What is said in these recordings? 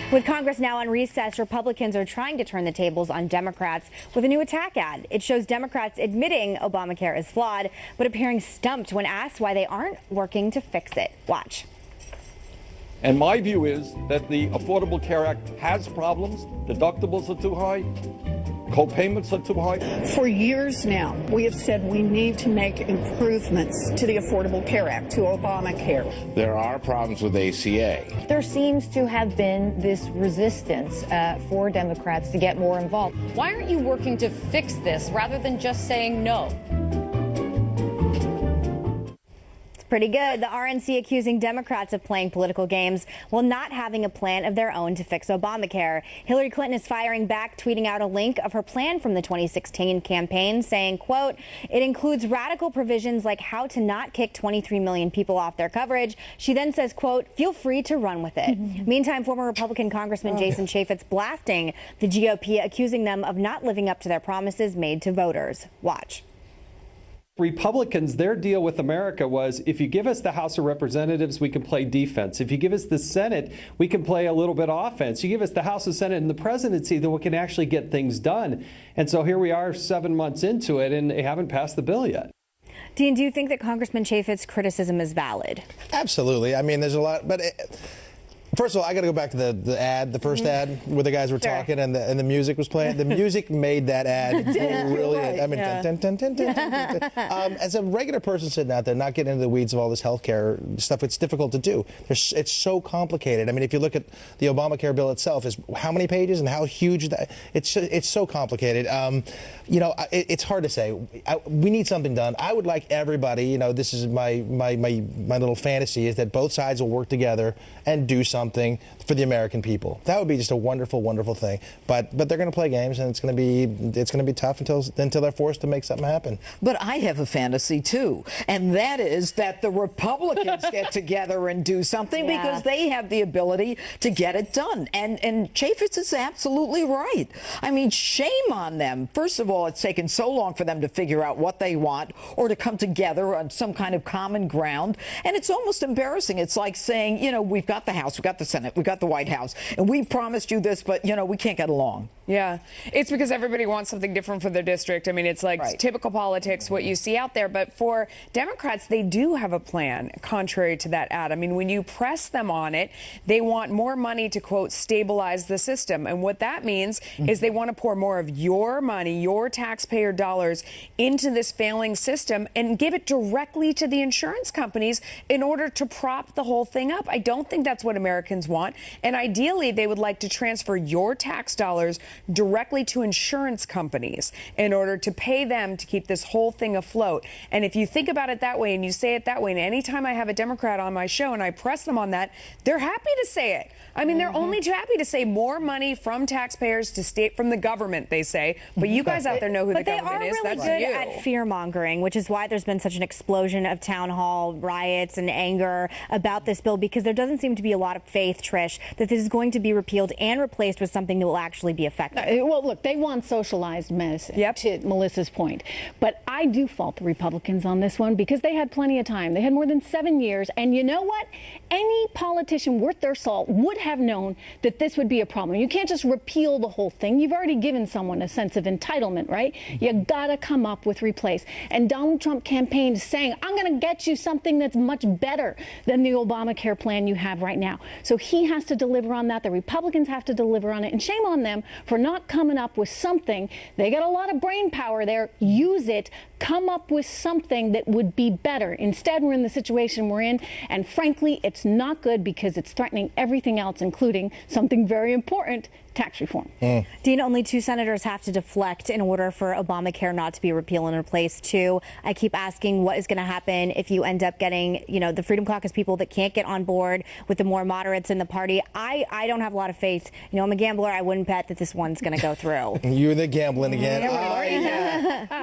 With Congress now on recess, Republicans are trying to turn the tables on Democrats with a new attack ad. It shows Democrats admitting Obamacare is flawed, but appearing stumped when asked why they aren't working to fix it. Watch. And my view is that the Affordable Care Act has problems. Deductibles are too high. Co-payments are too high. For years now, we have said we need to make improvements to the Affordable Care Act, to Obamacare. There are problems with ACA. There seems to have been this resistance for Democrats to get more involved. Why aren't you working to fix this rather than just saying no? Pretty good. The RNC accusing Democrats of playing political games while not having a plan of their own to fix Obamacare. Hillary Clinton is firing back, tweeting out a link of her plan from the 2016 campaign, saying, quote, it includes radical provisions like how to not kick 23 million people off their coverage. She then says, quote, feel free to run with it. Meantime, former Republican Congressman Jason Chaffetz blasting the GOP, accusing them of not living up to their promises made to voters. Watch. Republicans, their deal with America was, if you give us the House of Representatives, we can play defense. If you give us the Senate, we can play a little bit of offense. You give us the House, the Senate, and the presidency, then we can actually get things done. And so here we are 7 months into it, and they haven't passed the bill yet. Dean, do you think that Congressman Chaffetz's criticism is valid? Absolutely. I mean, there's a lot, but first of all, I got to go back to the ad, the first ad, where the guys were talking and the music was playing. The music made that ad brilliant. I mean, as a regular person sitting out there, not getting into the weeds of all this healthcare stuff, it's difficult to do. It's so complicated. I mean, if you look at the Obamacare bill itself, is how many pages and how huge that it's so complicated. You know, it's hard to say. We need something done. I would like everybody. You know, this is my little fantasy, is that both sides will work together and do something for the American people. That would be just a wonderful, wonderful thing. But they're going to play games, and it's going to be tough until they're forced to make something happen. But I have a fantasy too, and that is that the Republicans get together and do something because they have the ability to get it done. And Chaffetz is absolutely right. I mean, shame on them. First of all, it's taken so long for them to figure out what they want or to come together on some kind of common ground. And it's almost embarrassing. It's like saying, you know, we've got the House, we've got the Senate, we've got the White House, and we promised you this, but, you know, we can't get along. Yeah, it's because everybody wants something different for their district. I mean, it's like typical politics, what you see out there. But for Democrats, they do have a plan, contrary to that ad. I mean, when you press them on it, they want more money to, quote, stabilize the system. And what that means is they want to pour more of your money, your taxpayer dollars, into this failing system and give it directly to the insurance companies in order to prop the whole thing up. I don't think that's what Americans want. And ideally, they would like to transfer your tax dollars directly to insurance companies in order to pay them to keep this whole thing afloat. And if you think about it that way and you say it that way, and anytime I have a Democrat on my show and I press them on that, they're happy to say it. I mean, they're only too happy to say more money from taxpayers to state from the government, they say. But you guys out there know who the government is. But they are really good at fear-mongering, which is why there's been such an explosion of town hall riots and anger about this bill, because there doesn't seem to be a lot of faith, Trish, that this is going to be repealed and replaced with something that will actually be effective. Well, look, they want socialized medicine, to Melissa's point. But I do fault the Republicans on this one because they had plenty of time. They had more than 7 years. And you know what? Any politician worth their salt would have known that this would be a problem. You can't just repeal the whole thing. You've already given someone a sense of entitlement, right? You got to come up with replace. And Donald Trump campaigned saying, I'm going to get you something that's much better than the Obamacare plan you have right now. So he has to deliver on that. The Republicans have to deliver on it. And shame on them for not coming up with something. They got a lot of brain power there. Use it. Come up with something that would be better. Instead, we're in the situation we're in. And frankly, it's not good because it's threatening everything else, including something very important, tax reform. Dean, only 2 senators have to deflect in order for Obamacare not to be repealed and replaced. 2, I keep asking what is going to happen if you end up getting, you know, the Freedom Caucus people that can't get on board with the more moderates in the party. I don't have a lot of faith. You know, I'm a gambler. I wouldn't bet that this one's going to go through. You're the gambling again.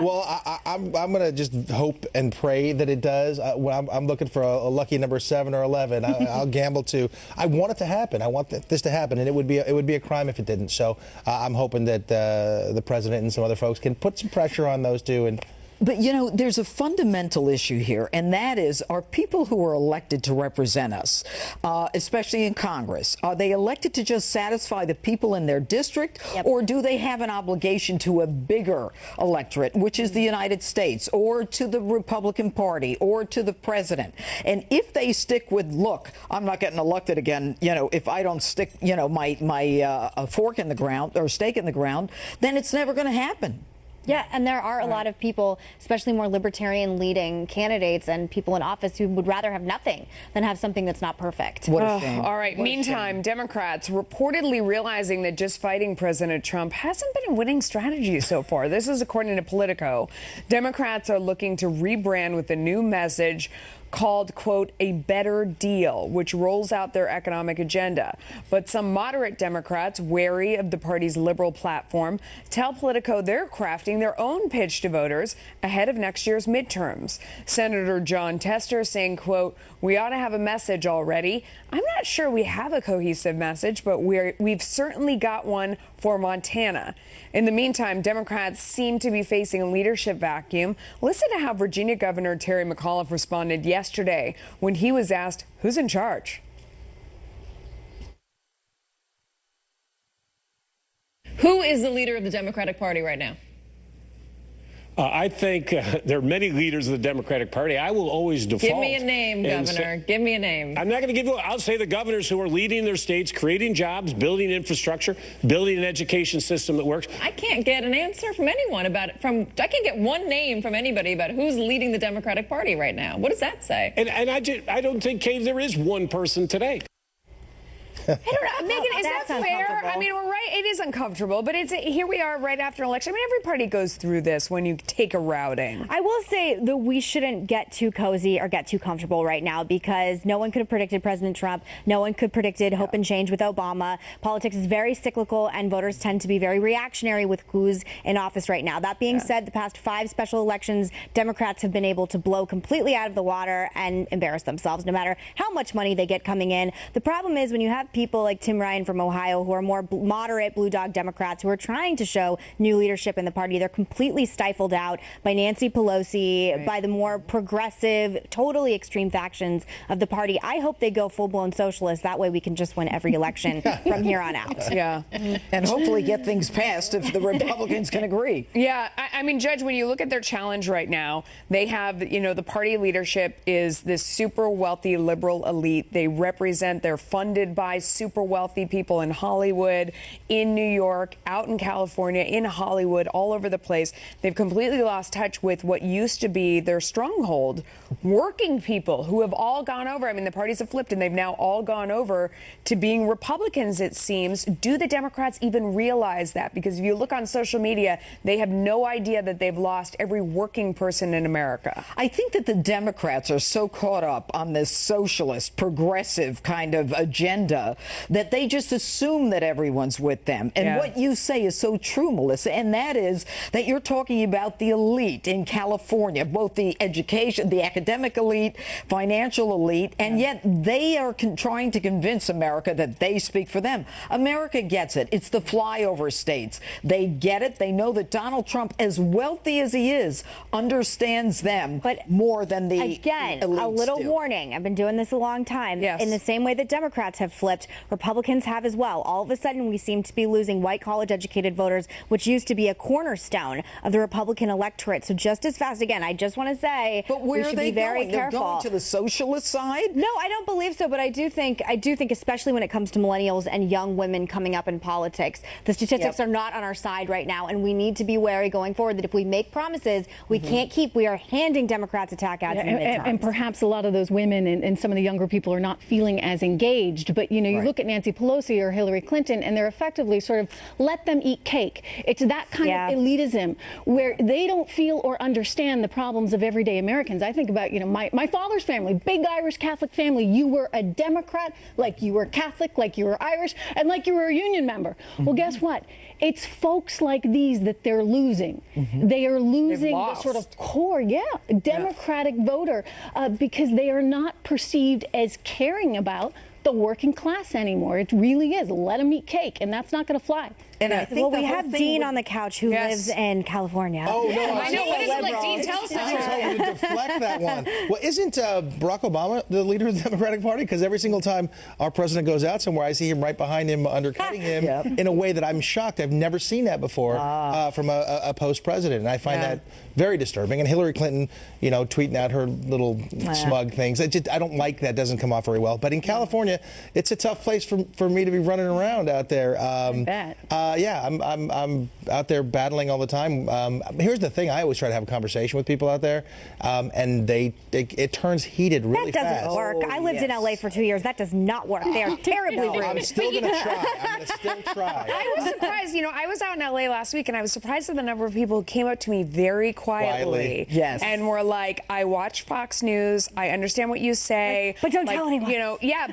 Well, I'm going to just hope and pray that it does. I'm looking for a lucky number 7 or 11. I'll gamble too. I want it to happen. I want this to happen, and it would be a crime if it didn't. So I'm hoping that the president and some other folks can put some pressure on those two and But, you know, there's a fundamental issue here, and that is, are people who are elected to represent us, especially in Congress, are they elected to just satisfy the people in their district, or do they have an obligation to a bigger electorate, which is the United States, or to the Republican Party, or to the president? And if they stick with, look, I'm not getting elected again, you know, if I don't stick, you know, my fork in the ground or stake in the ground, then it's never going to happen. Yeah, and there are a lot of people, especially more libertarian-leading candidates and people in office who would rather have nothing than have something that's not perfect. What a shame. All right, meantime, Democrats reportedly realizing that just fighting President Trump hasn't been a winning strategy so far. This is according to Politico. Democrats are looking to rebrand with a new message called, quote, a better deal, which rolls out their economic agenda. But some moderate Democrats, wary of the party's liberal platform, tell Politico they're crafting their own pitch to voters ahead of next year's midterms. Senator John Tester saying, quote, we ought to have a message already. I'm not sure we have a cohesive message, but we've certainly got one for Montana. In the meantime, Democrats seem to be facing a leadership vacuum. Listen to how Virginia Governor Terry McAuliffe responded yesterday when he was asked who's in charge. Who is the leader of the Democratic Party right now? I think there are many leaders of the Democratic Party. I will always default. Give me a name, Governor. Give me a name. I'm not going to give you. I'll say the governors who are leading their states, creating jobs, building infrastructure, building an education system that works. I can't get an answer from anyone about it. I can't get one name from anybody about who's leading the Democratic Party right now. What does that say? And I don't think, Kay, there is one person today. I don't know, Megan, is that fair? I mean, we're right. It is uncomfortable, but here we are right after an election. I mean, every party goes through this when you take a routing. I will say that we shouldn't get too cozy or get too comfortable right now, because no one could have predicted President Trump. No one could have predicted hope and change with Obama. Politics is very cyclical, and voters tend to be very reactionary with who's in office right now. That being said, the past 5 special elections, Democrats have been able to blow completely out of the water and embarrass themselves, no matter how much money they get coming in. The problem is when you have people like Tim Ryan from Ohio who are more moderate blue dog Democrats who are trying to show new leadership in the party, they're completely stifled out by Nancy Pelosi, by the more progressive, totally extreme factions of the party. I hope they go full-blown socialist. That way we can just win every election from here on out. Yeah. And hopefully get things passed if the Republicans can agree. Yeah. I mean, Judge, when you look at their challenge right now, they have, you know, the party leadership is this super wealthy liberal elite. They represent, they're funded by super wealthy people in Hollywood, in New York, out in California, in Hollywood, all over the place. They've completely lost touch with what used to be their stronghold, working people who have all gone over. I mean, the parties have flipped and they've now all gone over to being Republicans, it seems. Do the Democrats even realize that? Because if you look on social media, they have no idea that they've lost every working person in America. I think that the Democrats are so caught up on this socialist, progressive kind of agenda that they just assume that everyone's with them. And what you say is so true, Melissa, and that is that you're talking about the elite in California, both the education, the academic elite, financial elite, and yet they are trying to convince America that they speak for them. America gets it. It's the flyover states. They get it. They know that Donald Trump, as wealthy as he is, understands them more than the Again, elites a little do. warning. I've been doing this a long time. Yes. In the same way that Democrats have flipped, Republicans have as well. All of a sudden, we seem to be losing white college-educated voters, which used to be a cornerstone of the Republican electorate. So just as fast, again, I just want to say, but where we should are they be very going? careful. They're going to the socialist side? No, I don't believe so, but I do think, especially when it comes to millennials and young women coming up in politics, the statistics are not on our side right now, and we need to be wary going forward that if we make promises we can't keep, we are handing Democrats attack ads in the midterms. And perhaps a lot of those women and some of the younger people are not feeling as engaged. But, you know, you look at Nancy Pelosi or Hillary Clinton, and they're effectively sort of let them eat cake. It's that kind of elitism where they don't feel or understand the problems of everyday Americans. I think about, you know, my father's family, big Irish Catholic family. You were a Democrat, like you were Catholic, like you were Irish, and like you were a union member. Well, guess what? It's folks like these that they're losing. They are losing the sort of core, Democratic voter because they are not perceived as caring about the working class anymore. It really is. Let them eat cake, and that's not going to fly. And I think we have Dean on the couch who lives in California. Oh, no. I know. What is it like, Dean? Tell us I told you to deflect that one. Well, isn't Barack Obama the leader of the Democratic Party? Because every single time our president goes out somewhere, I see him right behind him, undercutting him in a way that I'm shocked. I've never seen that before from a post-president. And I find that very disturbing. And Hillary Clinton, tweeting out her little smug things. I don't like that. Doesn't come off very well. But in California, it's a tough place for me to be running around out there. I'm out there battling all the time. Here's the thing: I always try to have a conversation with people out there, and it turns heated really fast. That doesn't work. I lived in LA for 2 years. That does not work. They are terribly rude. I'm still going to try. I'm going to still try. I was surprised. I was out in LA last week, and I was surprised at the number of people who came up to me very quietly. Yes. And were like, I watch Fox News. I understand what you say. But don't tell anyone.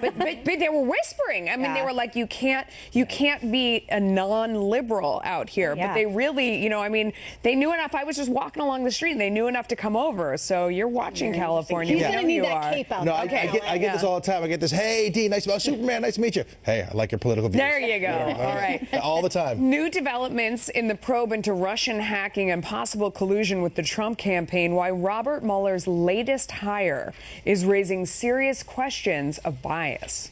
But they were whispering. I mean, they were like, you can't be a non-liberal out here. But they really, they knew enough. I was just walking along the street, and they knew enough to come over. So you're watching California. He's going to need that cape out. No, I get this all the time. I get this, hey, Dean, Superman, nice to meet you. Hey, I like your political views. There you go. All right. All the time. New developments in the probe into Russian hacking and possible collusion with the Trump campaign, why Robert Mueller's latest hire is raising serious questions of bias.